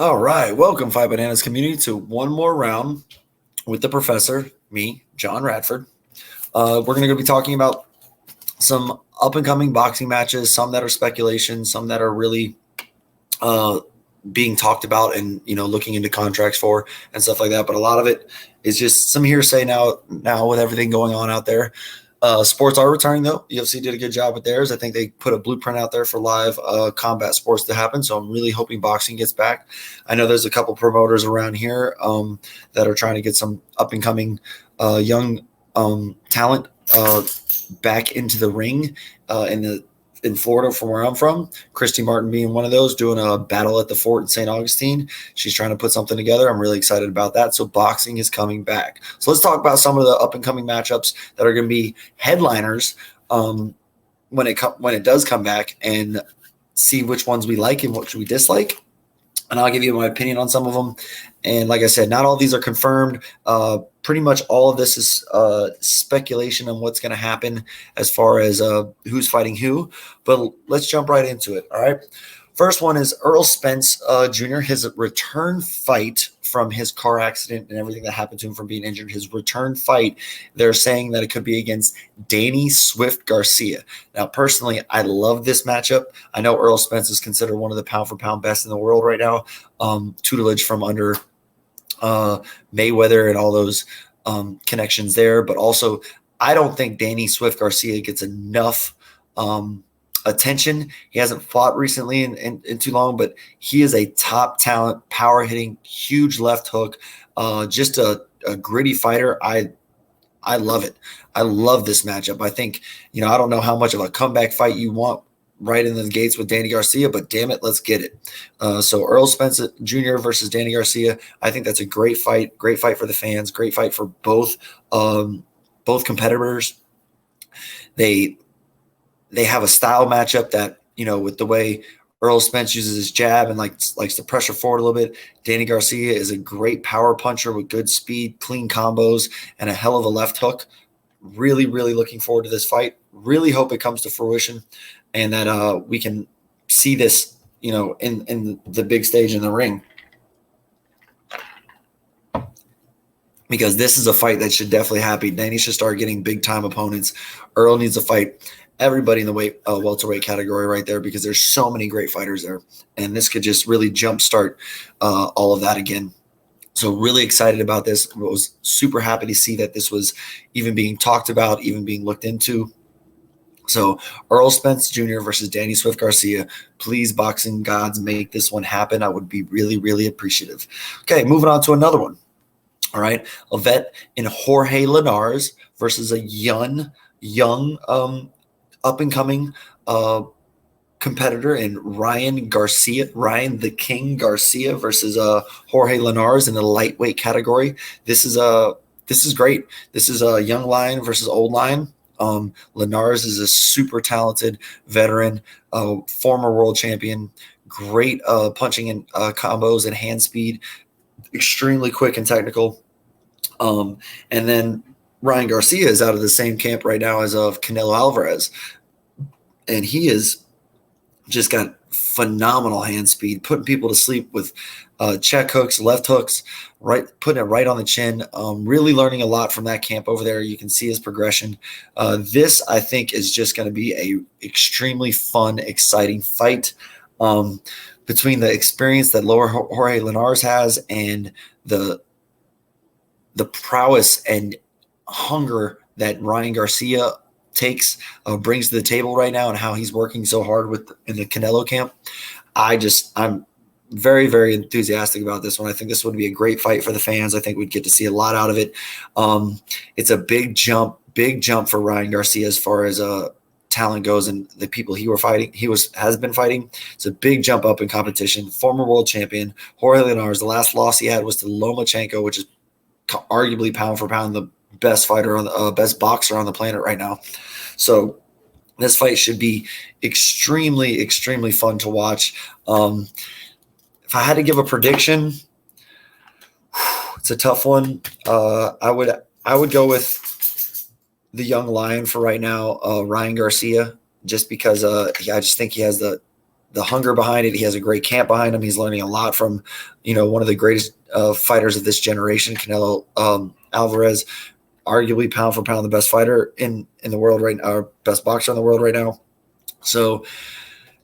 All right, welcome Five Bananas community to one more round with the professor, me, John Radford. We're going to be talking about some up and coming boxing matches, some that are speculation, some that are really uh, being talked about and looking into contracts for and stuff like that. But a lot of it is just some hearsay now with everything going on out there. Sports are returning though. UFC did a good job with theirs. I think they put a blueprint out there for live combat sports to happen. So I'm really hoping boxing gets back. I know there's a couple promoters around here that are trying to get some up and coming young talent back into the ring in Florida from where I'm from. Christy Martin being one of those, doing a battle at the fort in St. Augustine. She's trying to put something together. I'm really excited about that. So boxing is coming back. So let's talk about some of the up and coming matchups that are going to be headliners when it does come back, and see which ones we like and which we dislike. And I'll give you my opinion on some of them. And like I said, not all these are confirmed. Pretty much all of this is speculation on what's going to happen as far as who's fighting who. But let's jump right into it. All right. First one is Errol Spence Jr., his return fight from his car accident and everything that happened to him from being injured. His return fight, they're saying that it could be against Danny Swift Garcia. Now, personally, I love this matchup. I know Errol Spence is considered one of the pound-for-pound best in the world right now. Tutelage from under Mayweather and all those connections there. But also, I don't think Danny Swift Garcia gets enough attention. He hasn't fought recently in too long, but he is a top talent, power hitting, huge left hook, just a gritty fighter. I love it. I love this matchup. I think, I don't know how much of a comeback fight you want right in the gates with Danny Garcia, but damn it, let's get it. So Errol Spence Jr. versus Danny Garcia. I think that's a great fight for the fans, great fight for both competitors. They have a style matchup that, with the way Errol Spence uses his jab and likes to pressure forward a little bit. Danny Garcia is a great power puncher with good speed, clean combos, and a hell of a left hook. Really, really looking forward to this fight. Really hope it comes to fruition and that we can see this, in the big stage in the ring. Because this is a fight that should definitely happen. Danny should start getting big-time opponents. Earl needs to fight everybody in the welterweight category right there, because there's so many great fighters there, and this could just really jumpstart all of that again. So really excited about this. I was super happy to see that this was even being talked about, even being looked into. So Errol Spence Jr. versus Danny Swift Garcia. Please, boxing gods, make this one happen. I would be really, really appreciative. Okay, moving on to another one. All right, a vet in Jorge Linares versus a young up-and-coming competitor in Ryan the King Garcia versus Jorge Linares in the lightweight category. This is great. This is a young lion versus old lion. Linares is a super talented veteran, former world champion, great punching and combos and hand speed, extremely quick and technical. And then Ryan Garcia is out of the same camp right now as of Canelo Alvarez. And he is just got phenomenal hand speed, putting people to sleep with check hooks, left hooks, right, putting it right on the chin. Really learning a lot from that camp over there. You can see his progression. This, I think, is just going to be a extremely fun, exciting fight between the experience that lower Jorge Linares has and the prowess and hunger that Ryan Garcia brings to the table right now, and how he's working so hard in the Canelo camp. I'm very, very enthusiastic about this one. I think this would be a great fight for the fans. I think we'd get to see a lot out of it. It's a big jump for Ryan Garcia as far as talent goes, and the people has been fighting. It's a big jump up in competition. Former world champion Jorge Linares. The last loss he had was to Lomachenko, which is arguably pound for pound the best fighter best boxer on the planet right now. So this fight should be extremely, extremely fun to watch. If I had to give a prediction, it's a tough one. I would go with the young lion for right now, Ryan Garcia, just because I just think he has the the hunger behind it. He has a great camp behind him. He's learning a lot from, one of the greatest fighters of this generation, Canelo Alvarez, arguably pound for pound the best fighter in the world right now, or best boxer in the world right now. So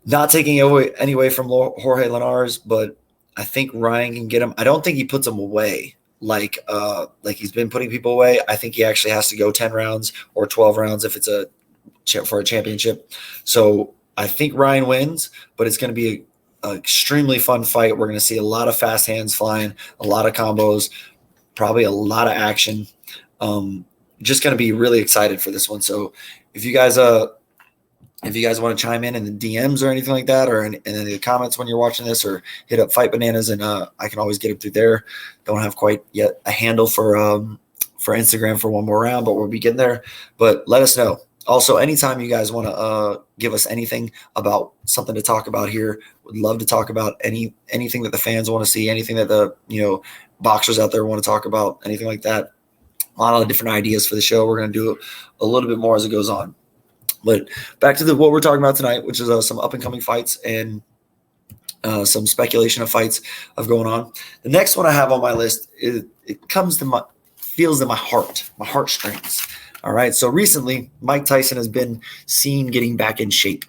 not taking any away from Jorge Linares, but I think Ryan can get him. I don't think he puts him away like he's been putting people away. I think he actually has to go 10 rounds or 12 rounds if it's for a championship. So I think Ryan wins, but it's going to be an extremely fun fight. We're going to see a lot of fast hands flying, a lot of combos, probably a lot of action. Just going to be really excited for this one. So if you guys want to chime in the DMs or anything like that, or in the comments when you're watching this, or hit up Fight Bananas, and I can always get it through there. Don't have quite yet a handle for Instagram for one more round, but we'll be getting there. But let us know. Also, anytime you guys want to give us anything about something to talk about here, would love to talk about anything that the fans want to see, anything that the boxers out there want to talk about, anything like that. A lot of different ideas for the show. We're going to do a little bit more as it goes on. But back to what we're talking about tonight, which is some up-and-coming fights and some speculation of fights going on. The next one I have on my list, it feels in my heartstrings. All right. So recently, Mike Tyson has been seen getting back in shape,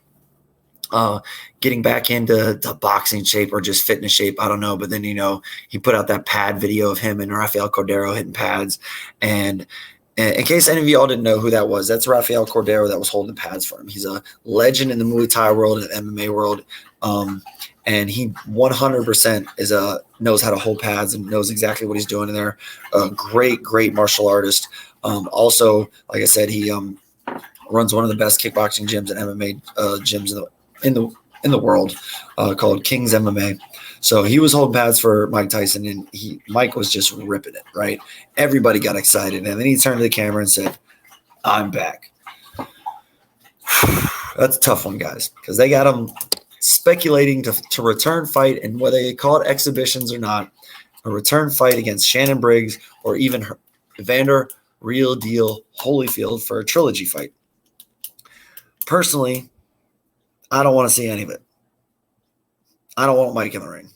getting back into the boxing shape or just fitness shape. I don't know. But then, he put out that pad video of him and Rafael Cordeiro hitting pads. And in case any of y'all didn't know who that was, that's Rafael Cordeiro that was holding pads for him. He's a legend in the Muay Thai world and MMA world. And he 100% knows how to hold pads and knows exactly what he's doing in there. A great, great martial artist. Also, like I said, he runs one of the best kickboxing gyms and MMA gyms in the world called King's MMA. So he was holding pads for Mike Tyson, and Mike was just ripping it, right? Everybody got excited, and then he turned to the camera and said, "I'm back." That's a tough one, guys, because they got him speculating to return fight, and whether they call it exhibitions or not, a return fight against Shannon Briggs or even Evander Real Deal Holyfield for a trilogy fight. Personally, I don't want to see any of it. I don't want Mike in the ring.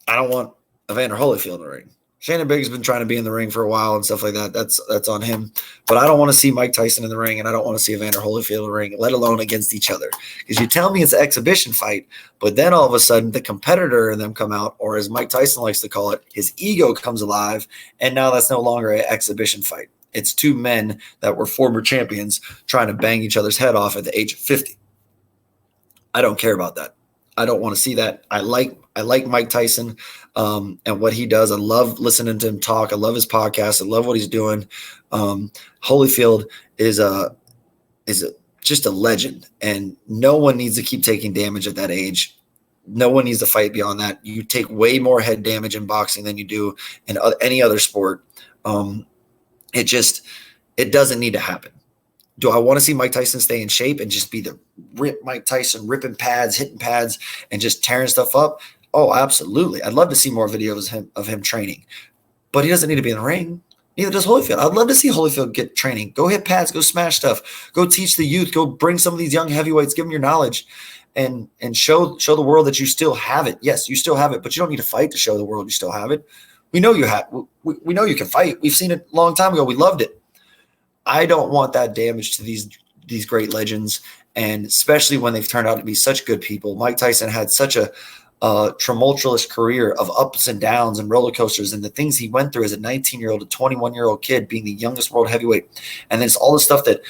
I don't want Evander Holyfield in the ring. Shannon Briggs has been trying to be in the ring for a while and stuff like that. That's on him. But I don't want to see Mike Tyson in the ring, and I don't want to see Evander Holyfield in the ring, let alone against each other. Because you tell me it's an exhibition fight, but then all of a sudden the competitor in them come out, or as Mike Tyson likes to call it, his ego comes alive, and now that's no longer an exhibition fight. It's two men that were former champions trying to bang each other's head off at the age of 50. I don't care about that. I don't want to see that. I like Mike Tyson and what he does. I love listening to him talk. I love his podcast. I love what he's doing. Holyfield is just a legend, and no one needs to keep taking damage at that age. No one needs to fight beyond that. You take way more head damage in boxing than you do in any other sport. It doesn't need to happen. Do I want to see Mike Tyson stay in shape and just be the Mike Tyson ripping pads, hitting pads, and just tearing stuff up? Oh, absolutely. I'd love to see more videos of him training. But he doesn't need to be in the ring. Neither does Holyfield. I'd love to see Holyfield get training. Go hit pads, go smash stuff, go teach the youth, go bring some of these young heavyweights, give them your knowledge, and show the world that you still have it. Yes, you still have it, but you don't need to fight to show the world you still have it. We know you have. We know you can fight. We've seen it a long time ago. We loved it. I don't want that damage to these great legends, and especially when they've turned out to be such good people. Mike Tyson had such a tumultuous career of ups and downs and roller coasters, and the things he went through as a 19-year-old, a 21-year-old kid, being the youngest world heavyweight, and then it's all the stuff that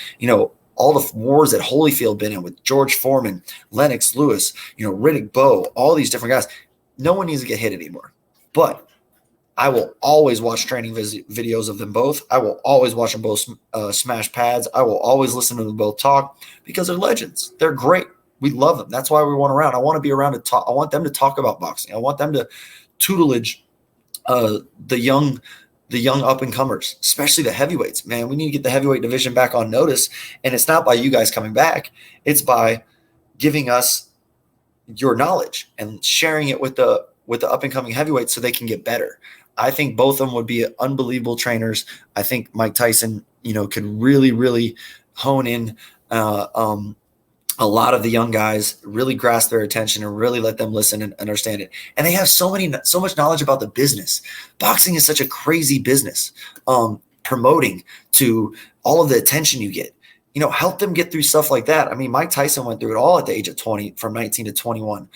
all the wars that Holyfield been in with George Foreman, Lennox Lewis, Riddick Bowe, all these different guys. No one needs to get hit anymore, but I will always watch training videos of them both. I will always watch them both smash pads. I will always listen to them both talk because they're legends. They're great. We love them. That's why we want around. I want to be around to talk. I want them to talk about boxing. I want them to tutelage the young up and comers, especially the heavyweights. Man, we need to get the heavyweight division back on notice, and it's not by you guys coming back. It's by giving us your knowledge and sharing it with the up and coming heavyweights so they can get better. I think both of them would be unbelievable trainers. I think Mike Tyson, could really, really hone in a lot of the young guys really grasp their attention and really let them listen and understand it. And they have so much knowledge about the business. Boxing is such a crazy business. Promoting to all of the attention you get, help them get through stuff like that. I mean, Mike Tyson went through it all at the age of 20, from 19 to 21,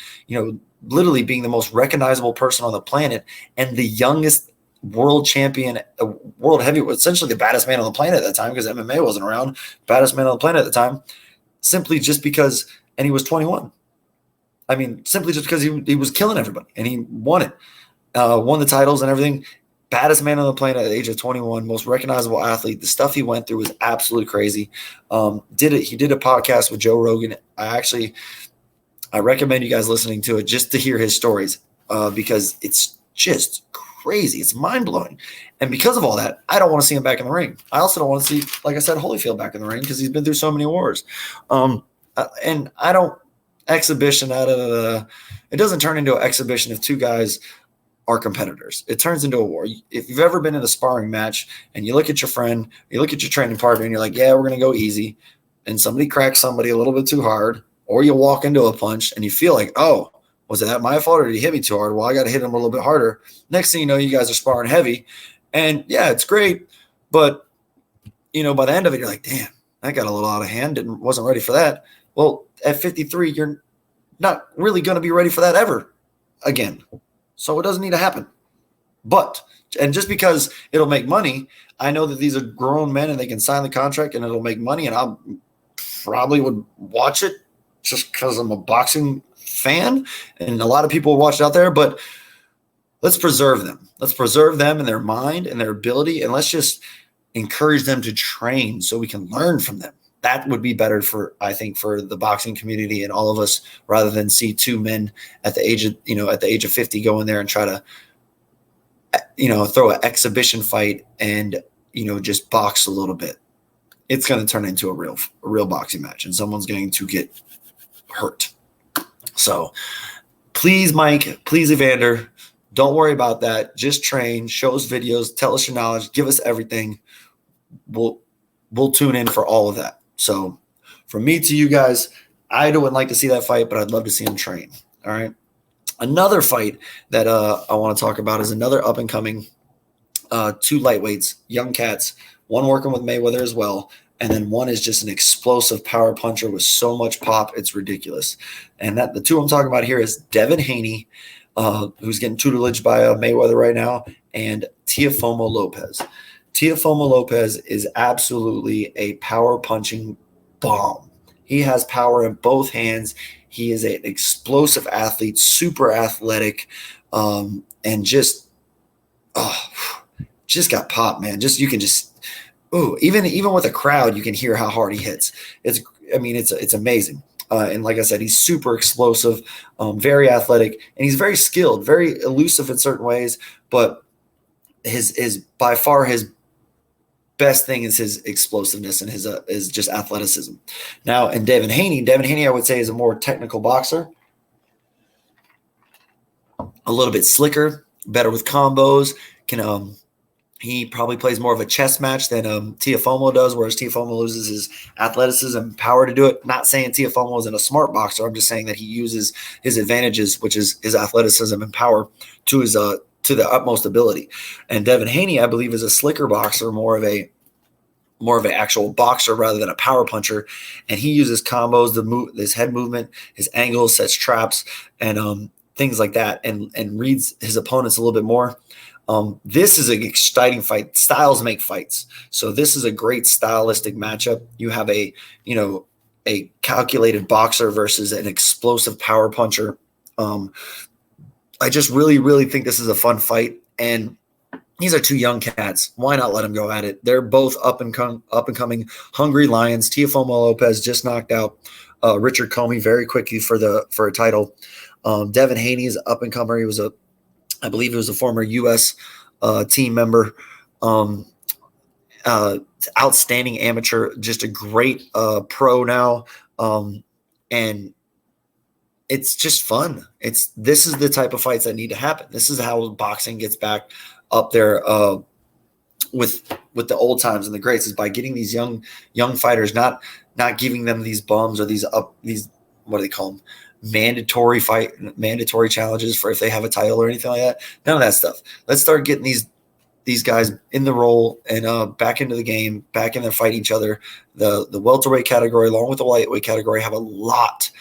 literally being the most recognizable person on the planet and the youngest world champion, world heavyweight, essentially the baddest man on the planet at that time, because MMA wasn't around, baddest man on the planet at the time. Simply just because, and he was 21. I mean, simply just because he was killing everybody and he won it, won the titles and everything. Baddest man on the planet at the age of 21, most recognizable athlete. The stuff he went through was absolutely crazy. He did a podcast with Joe Rogan. I recommend you guys listening to it just to hear his stories, because it's just crazy. It's mind blowing. And because of all that, I don't want to see him back in the ring. I also don't want to see, like I said, Holyfield back in the ring, because he's been through so many wars. And I don't exhibition it doesn't turn into an exhibition if two guys are competitors. It turns into a war. If you've ever been in a sparring match and you look at your friend, you look at your training partner, and you're like, yeah, we're going to go easy, and somebody cracks somebody a little bit too hard, or you walk into a punch and you feel like, oh, was that my fault, or did he hit me too hard? Well, I got to hit him a little bit harder. Next thing you know, you guys are sparring heavy. And yeah, it's great. But, by the end of it, you're like, damn, that got a little out of hand. Wasn't ready for that. Well, at 53, you're not really going to be ready for that ever again. So it doesn't need to happen. And just because it'll make money, I know that these are grown men and they can sign the contract and it'll make money. And I probably would watch it just because I'm a boxing fan, and a lot of people watch it out there, but let's preserve them. Let's preserve them and their mind and their ability, and let's just encourage them to train so we can learn from them. That would be better for the boxing community and all of us, rather than see two men at the age of 50 go in there and try to, throw an exhibition fight and, just box a little bit. It's going to turn into a real boxing match, and someone's going to get hurt. So please, Mike, please, Evander, don't worry about that. Just train, show us videos, tell us your knowledge, give us everything. We'll tune in for all of that. So from me to you guys, I wouldn't like to see that fight, but I'd love to see him train. All right. Another fight that I want to talk about is another up and coming, two lightweights, young cats, one working with Mayweather as well. And then one is just an explosive power puncher with so much pop, it's ridiculous. And the two I'm talking about here is Devin Haney, who's getting tutelage by Mayweather right now, and Teofimo Lopez. Teofimo Lopez is absolutely a power punching bomb. He has power in both hands. He is an explosive athlete, super athletic, and just got pop, man. Even with a crowd, you can hear how hard he hits. It's amazing. And like I said, he's super explosive, very athletic, and he's very skilled, very elusive in certain ways. But his by far his best thing is his explosiveness and his just athleticism. Now, and Devin Haney, I would say, is a more technical boxer, a little bit slicker, better with combos. He probably plays more of a chess match than Teofimo does, whereas Teofimo loses his athleticism and power to do it. Not saying Teofimo isn't a smart boxer. I'm just saying that he uses his advantages, which is his athleticism and power, to the utmost ability. And Devin Haney, I believe, is a slicker boxer, more of an actual boxer rather than a power puncher. And he uses combos, his head movement, his angles, sets traps, and things like that, and reads his opponents a little bit more. This is an exciting fight. Styles make fights. So this is a great stylistic matchup. You have a calculated boxer versus an explosive power puncher. I just really, really think this is a fun fight. And these are two young cats. Why not let them go at it? They're both up and coming hungry lions. Teofimo Lopez just knocked out Richard Comey very quickly for a title. Devin Haney is up and comer. I believe he was a former U.S. Team member, outstanding amateur, just a great pro now, and it's just fun. This is the type of fights that need to happen. This is how boxing gets back up there with the old times and the greats is by getting these young fighters, not giving them these bums or these what do they call them, mandatory challenges for if they have a title or anything like that. None of that stuff. Let's start getting these guys in the role and back into the game, back in there fighting each other. The welterweight category along with the lightweight category have a lot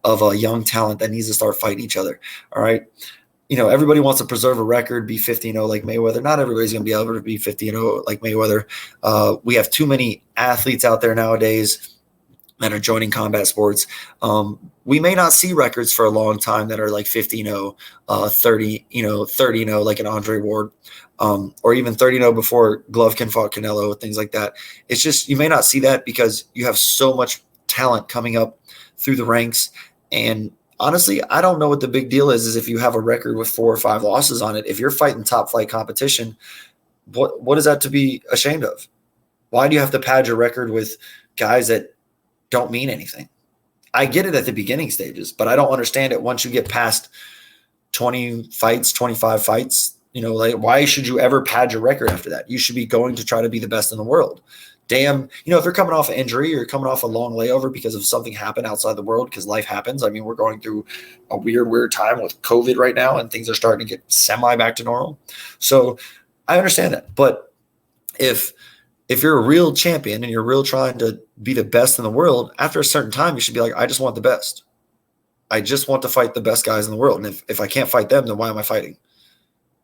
of young talent that needs to start fighting each other. All right. Everybody wants to preserve a record, be 50-0 like Mayweather. Not everybody's going to be able to be 50-0 like Mayweather. We have too many athletes out there nowadays that are joining combat sports. We may not see records for a long time that are like 50-0, 30-0 like an Andre Ward, or even 30-0 before Golovkin fought Canelo, things like that. It's just you may not see that because you have so much talent coming up through the ranks. And honestly, I don't know what the big deal is if you have a record with 4 or 5 losses on it. If you're fighting top flight competition, what is that to be ashamed of? Why do you have to pad your record with guys that don't mean anything? I get it at the beginning stages, but I don't understand it once you get past 20 fights, 25 fights. Like, why should you ever pad your record after that? You should be going to try to be the best in the world. Damn, if you're coming off an injury or you're coming off a long layover because of something happened outside the world, because life happens. I mean, we're going through a weird time with COVID right now, and things are starting to get semi back to normal. So I understand that. But if you're a real champion and you're real trying to be the best in the world, after a certain time, you should be like, I just want the best. I just want to fight the best guys in the world. And if I can't fight them, then why am I fighting?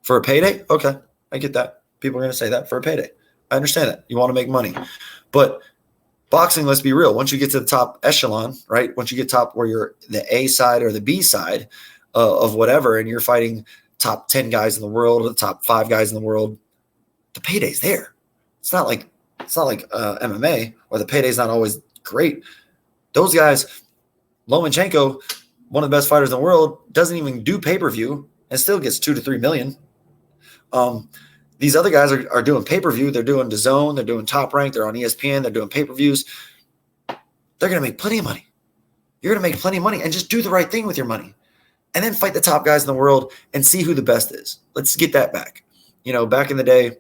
For a payday? Okay, I get that. People are going to say that for a payday. I understand that. You want to make money. But boxing, let's be real. Once you get to the top echelon, right? Once you get top where you're the A side or the B side of whatever, and you're fighting top 10 guys in the world or the top 5 guys in the world, the payday's there. It's not like MMA where the payday's not always great. Those guys, Lomachenko, one of the best fighters in the world, doesn't even do pay-per-view and still gets 2 to 3 million. These other guys are doing pay-per-view. They're doing DAZN. They're doing Top Rank. They're on ESPN. They're doing pay-per-views. They're going to make plenty of money. You're going to make plenty of money and just do the right thing with your money. And then fight the top guys in the world and see who the best is. Let's get that back. Back in the day,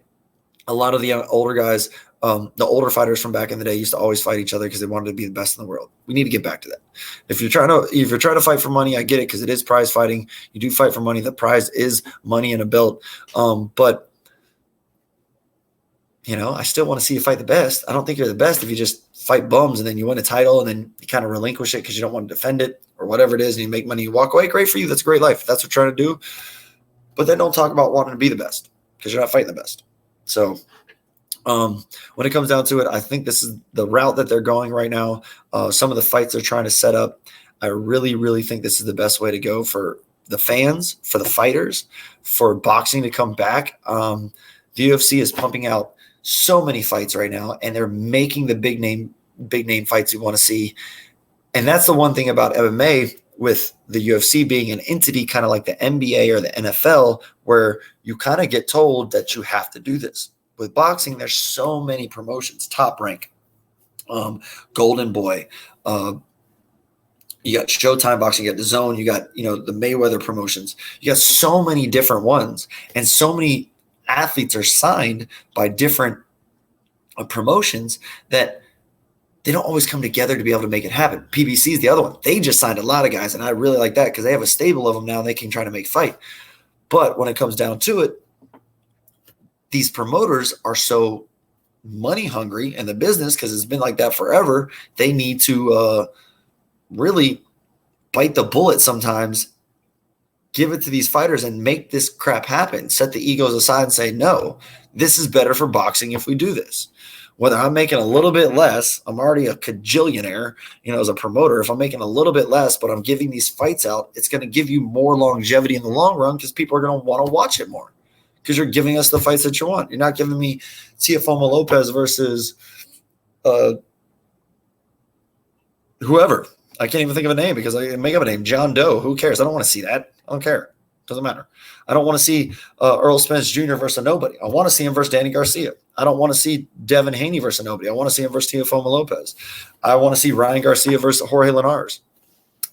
a lot of the older guys, the older fighters from back in the day used to always fight each other because they wanted to be the best in the world. We need to get back to that. If you're trying to fight for money, I get it because it is prize fighting. You do fight for money. The prize is money and a belt. But I still want to see you fight the best. I don't think you're the best if you just fight bums and then you win a title and then you kind of relinquish it because you don't want to defend it or whatever it is, and you make money, you walk away. Great for you. That's a great life. If that's what you're trying to do. But then don't talk about wanting to be the best because you're not fighting the best. So when it comes down to it, I think this is the route that they're going right now. Some of the fights they're trying to set up, I really, really think this is the best way to go for the fans, for the fighters, for boxing to come back. The UFC is pumping out so many fights right now, and they're making the big name fights you want to see. And that's the one thing about MMA with the UFC being an entity kind of like the NBA or the NFL, where you kind of get told that you have to do this. With boxing, there's so many promotions, Top Rank, Golden Boy, you got Showtime Boxing, you got DAZN, you got, the Mayweather promotions. You got so many different ones, and so many athletes are signed by different promotions that they don't always come together to be able to make it happen. PBC is the other one. They just signed a lot of guys, and I really like that because they have a stable of them now and they can try to make fight. But when it comes down to it, these promoters are so money hungry in the business because it's been like that forever. They need to really bite the bullet sometimes, give it to these fighters and make this crap happen. Set the egos aside and say, no, this is better for boxing if we do this. Whether I'm making a little bit less, I'm already a cajillionaire, as a promoter. If I'm making a little bit less, but I'm giving these fights out, it's going to give you more longevity in the long run because people are going to want to watch it more because you're giving us the fights that you want. You're not giving me Teofimo Lopez versus whoever. I can't even think of a name because I make up a name. John Doe. Who cares? I don't want to see that. I don't care. Doesn't matter. I don't want to see Earl Spence Jr. versus nobody. I want to see him versus Danny Garcia. I don't want to see Devin Haney versus nobody. I want to see him versus Teofimo Lopez. I want to see Ryan Garcia versus Jorge Linares.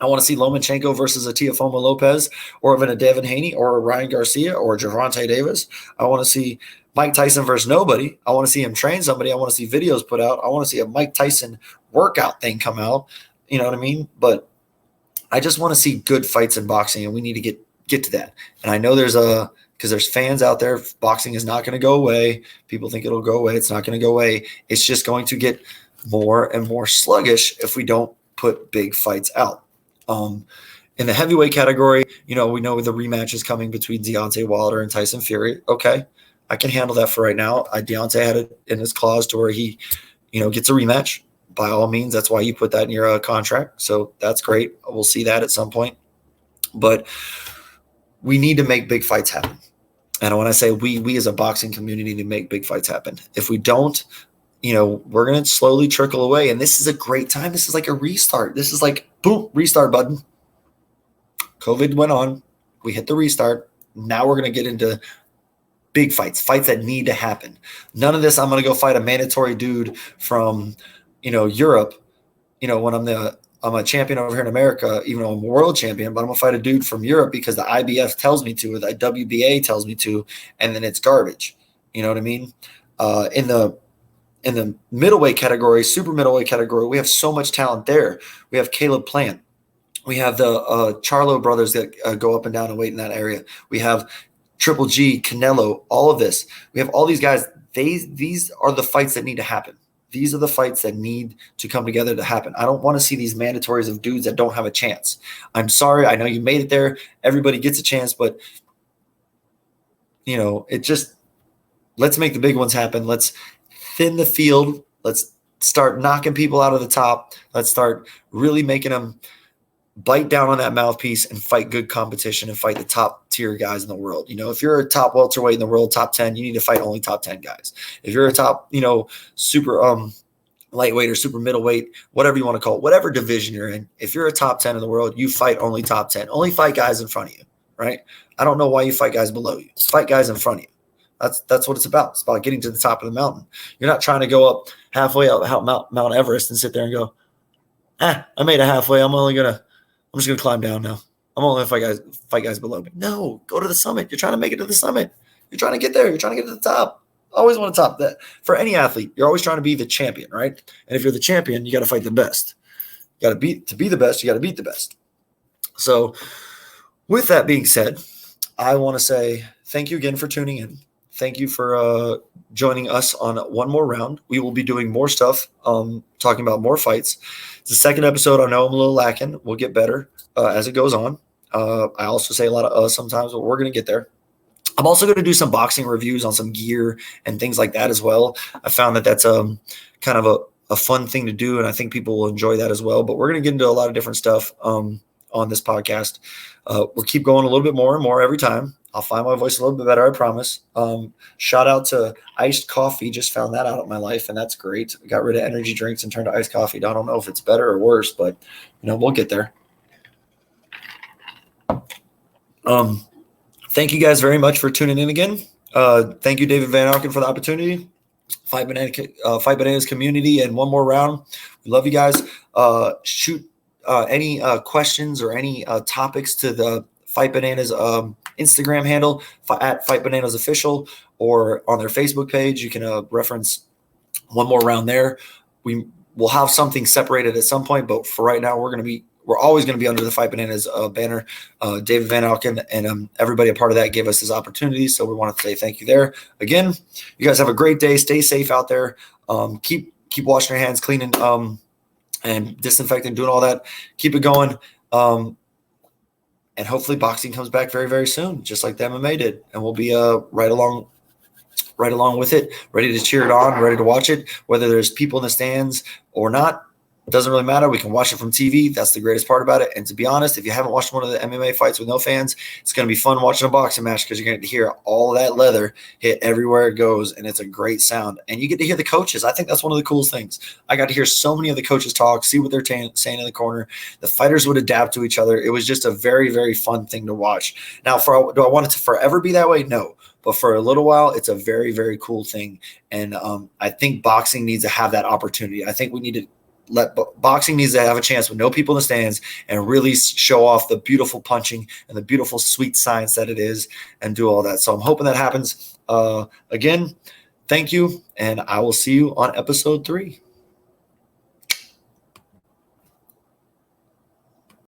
I want to see Lomachenko versus a Teofimo Lopez, or even a Devin Haney, or a Ryan Garcia, or a Gervonta Davis. I want to see Mike Tyson versus nobody. I want to see him train somebody. I want to see videos put out. I want to see a Mike Tyson workout thing come out. You know what I mean? But I just want to see good fights in boxing, and we need to get to that. And I know because there's fans out there. Boxing is not going to go away. People think it'll go away. It's not going to go away. It's just going to get more and more sluggish if we don't put big fights out. In the heavyweight category, we know the rematch is coming between Deontay Wilder and Tyson Fury. Okay, I can handle that for right now. Deontay had it in his clause to where he, gets a rematch. By all means, that's why you put that in your contract. So that's great. We'll see that at some point. But we need to make big fights happen. And when I say we as a boxing community need to make big fights happen. If we don't, we're going to slowly trickle away. And this is a great time. This is like a restart. This is like, boom, restart button. COVID went on. We hit the restart. Now we're going to get into big fights that need to happen. None of this, I'm going to go fight a mandatory dude from, Europe, when I'm a champion over here in America, even though I'm a world champion, but I'm going to fight a dude from Europe because the IBF tells me to, or the WBA tells me to, and then it's garbage. You know what I mean? In the middleweight category, super middleweight category, we have so much talent there. We have Caleb Plant. We have the Charlo brothers that go up and down and weight in that area. We have Triple G, Canelo, all of this. We have all these guys. These are the fights that need to happen. These are the fights that need to come together to happen. I don't want to see these mandatories of dudes that don't have a chance. I'm sorry. I know you made it there. Everybody gets a chance, but, let's make the big ones happen. Let's thin the field. Let's start knocking people out of the top. Let's start really making them bite down on that mouthpiece and fight good competition and fight the top tier guys in the world. If you're a top welterweight in the world, top 10, you need to fight only top 10 guys. If you're a top, super lightweight or super middleweight, whatever you want to call it, whatever division you're in, if you're a top 10 in the world, you fight only top 10. Only fight guys in front of you, right? I don't know why you fight guys below you. Fight guys in front of you. That's what it's about. It's about getting to the top of the mountain. You're not trying to go up halfway up Mount Everest and sit there and go, I made it halfway. I'm just going to climb down now. I'm only going to fight guys below me. No, go to the summit. You're trying to make it to the summit. You're trying to get there. You're trying to get to the top. Always want to top that. For any athlete, you're always trying to be the champion, right? And if you're the champion, you got to fight the best. To be the best, you got to beat the best. So with that being said, I want to say thank you again for tuning in. Thank you for joining us on one more round. We will be doing more stuff, talking about more fights. It's the second episode. I know I'm a little lacking. We'll get better as it goes on. I also say a lot of sometimes, but we're going to get there. I'm also going to do some boxing reviews on some gear and things like that as well. I found that that's kind of a fun thing to do, and I think people will enjoy that as well. But we're going to get into a lot of different stuff on this podcast. We'll keep going a little bit more and more every time. I'll find my voice a little bit better, I promise. Shout out to iced coffee. Just found that out in my life, and that's great. I got rid of energy drinks and turned to iced coffee. I don't know if it's better or worse, but we'll get there. Thank you guys very much for tuning in again. Thank you, David Van Auken, for the opportunity. Fight Bananas community, and one more round. We love you guys. Shoot any questions or any topics to the Fight Bananas Instagram handle at Fight Bananas Official, or on their Facebook page. You can reference one more round there. We will have something separated at some point, but for right now, we're always going to be under the Fight Bananas banner. David Van Auken and everybody a part of that gave us this opportunity, so we want to say thank you there. Again, you guys have a great day. Stay safe out there. Keep washing your hands, cleaning and disinfecting, doing all that. Keep it going. And hopefully boxing comes back very, very soon, just like the MMA did. And we'll be right along with it, ready to cheer it on, ready to watch it, whether there's people in the stands or not. It doesn't really matter. We can watch it from TV. That's the greatest part about it. And to be honest, if you haven't watched one of the MMA fights with no fans, it's going to be fun watching a boxing match, because you're going to hear all that leather hit everywhere it goes, and it's a great sound. And you get to hear the coaches. I think that's one of the coolest things. I got to hear so many of the coaches talk, see what they're saying in the corner. The fighters would adapt to each other. It was just a very, very fun thing to watch. Now, do I want it to forever be that way? No. But for a little while, it's a very, very cool thing. And I think boxing needs to have that opportunity. I think we need to boxing needs to have a chance with no people in the stands and really show off the beautiful punching and the beautiful sweet science that it is and do all that. So I'm hoping that happens. Again, thank you, and I will see you on episode 3.